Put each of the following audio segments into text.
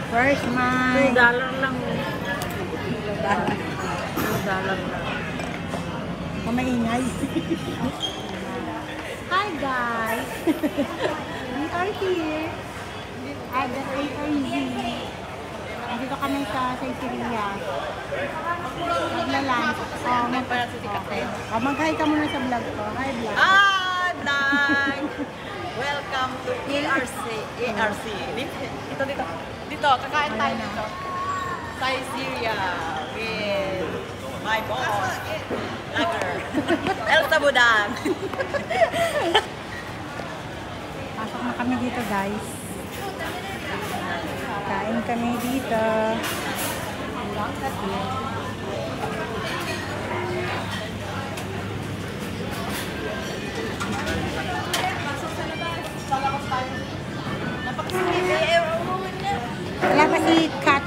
Where's my... $2 lang. $2 lang. Maingay. Hi guys! We are here at the ARZ. Nandito kami sa Caesarea. Magla-lunch. Mag-hi ka muna sa vlog ko. Hi vlog. Hi vlog! Welcome to ARZ. ARZ. Dito. Kakain tayo dito. Caesarea with my boss. Lager. Elsa Budang. Pasok na kami dito guys. Kain kami dito. Wala pa si Kat.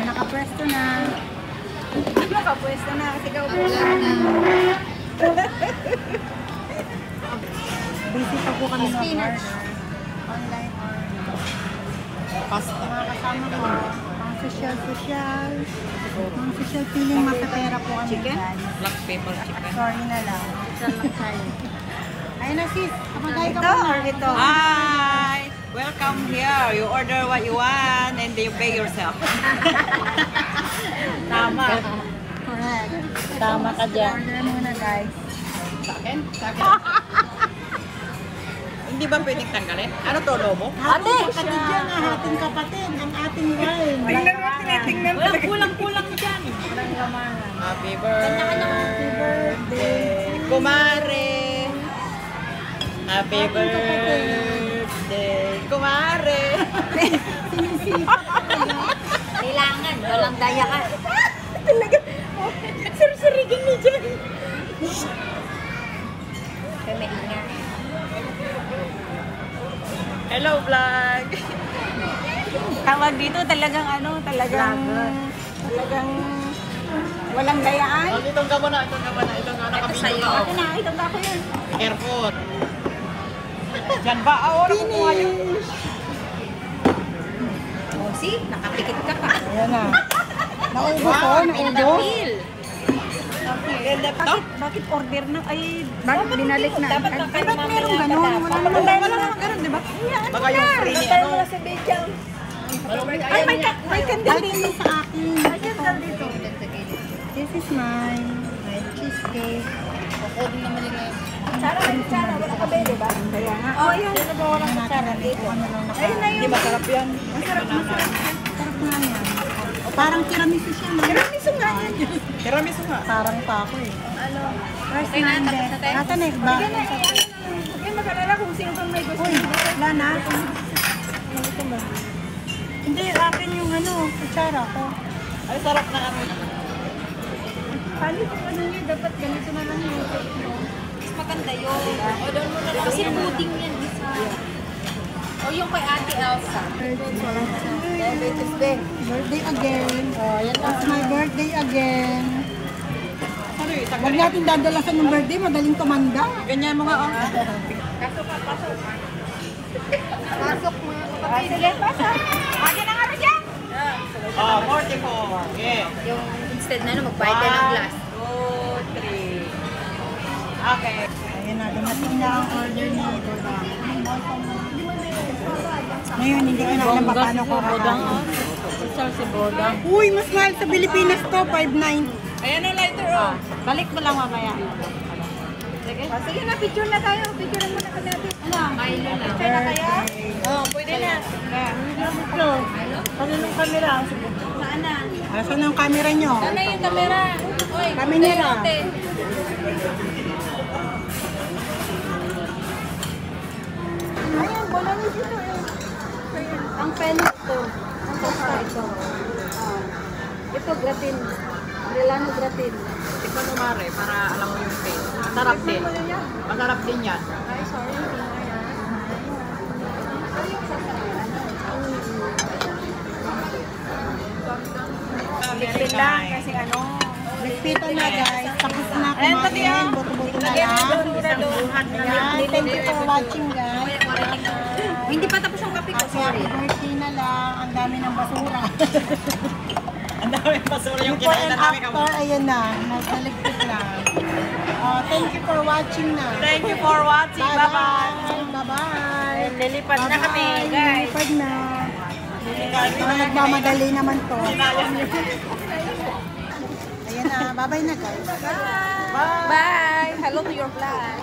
Nakapwesto na. Nakapwesto na kasi gawin na. Busy pa po kami ng work. Online or mga kasama ko. Pang social. Pang social feeling makapera po kami. Chicken? Guys. Black pepper chicken. Sorry na lang. Ayun na sis. Kapagay ka Ito. muna. Ito. Hi! Welcome here. You order what you want and you pay yourself. Tama. Correct. Tama ka dyan. Order muna guys. Sa akin? Hindi ba pwedeng tanggalin? Ano to, lobo? Ate! Kapatid yan ah. Ating kapatid. Ang ating wine. Tingnan mo, kulang-kulang dyan. Happy birthday, kumare. Happy birthday, kumare. Kailangan, walang daya ka. Talaga, sir-sirigin niya dyan. Kaya may ingat. Hello, vlog. Tawag dito talagang walang dayaan. Oh, itong ka muna. Itong ka nakabito. Ito na, itong ako yan. Careful. Diyan ba? Finish! Oh, see? Nakapikit ka pa. Ayan na. Naubo ko, naubo. Bakit order na? Ay, Bakit binalik na? Dapat na kayo Ba't meron gano'n? Wala naman ganun, di ba? Baka yung free ni ano. sa Bejang. Ay, may candle dito sa akin. May candle dito. This is mine. My cheesecake. Kukodin naman nila. Sarah, wala ka ba, di ba? Kaya nga. Oh, yan. Ano ba walang Sarah dito? Ayun na Hindi masarap yan. Masarap nga yan. Parang tiramisu siya. Tiramisu nga yan. Tiramisu nga. Parang pa ako eh. Ano? First Okay na, number. tapos na tayo. Nasa next ba? Huwag mag-alala kung sino pang may gusto. Uy, wala na. Hindi, akin yung kutsara ko. Ay, sarap na ano. Paano kung ano yun? Dapat ganito na lang yun. Mas maganda yun. O, doon mo na lang. Kasi pudding yan. O, yung kay Ate Elsa. Diabetes din. Birthday again. Oh, yan that's my birthday again. Ano yun? Huwag natin dadalasan yung birthday, madaling tumanda. Ganyan mo nga, oh. Pasok mga kapatid. Sige, pasok. Lagi na nga rin yan. Oh, 44. Yeah. Yung instead na magbayad tayo ng glass. 2, 3. Okay. Ayan na, dumating na ang order ni Bodang. Ngayon, hindi ko na alam pa paano ko kakain. Si Bodang. Uy, mas mahal sa Pilipinas to, 5.9. Ayan ang lighter, oh. Balik mo lang mamaya. Sige. Sige na, picture na tayo. Picture muna ka natin. Ano? Milo na. Picture na kaya? Oh, pwede na. Ano yung camera? Saan na? Asan ang camera nyo? Saan na yung camera? Uy, Kami nila. Ayan, wala nyo dito eh. Ang penis to. Ang pasta ito. Ito, gratin. Relano gratin. Ikaw numare para alam mo yung taste. Masarap din. Masarap din yan. Ay, sorry. Very lang nice. kasi ano. Nagpito na guys. Tapos na Ayan, pati kumain. yan. Buto-buto na Lagyan mo lang. doon, doon. Ayan. Thank you for watching guys. Hindi pa tapos yung kape ko, Happy birthday na lang. Ang dami ng basura. Ang dami basura yung Before kinain and na namin. after, ayan na. Naligpit lang. Thank you for watching na. Thank you for watching. Bye-bye. Bye-bye. Lilipad na kami, guys. Lilipad na. Nagmamadali naman to. Ayan na. Bye-bye na guys. Bye! Hello to your vlog.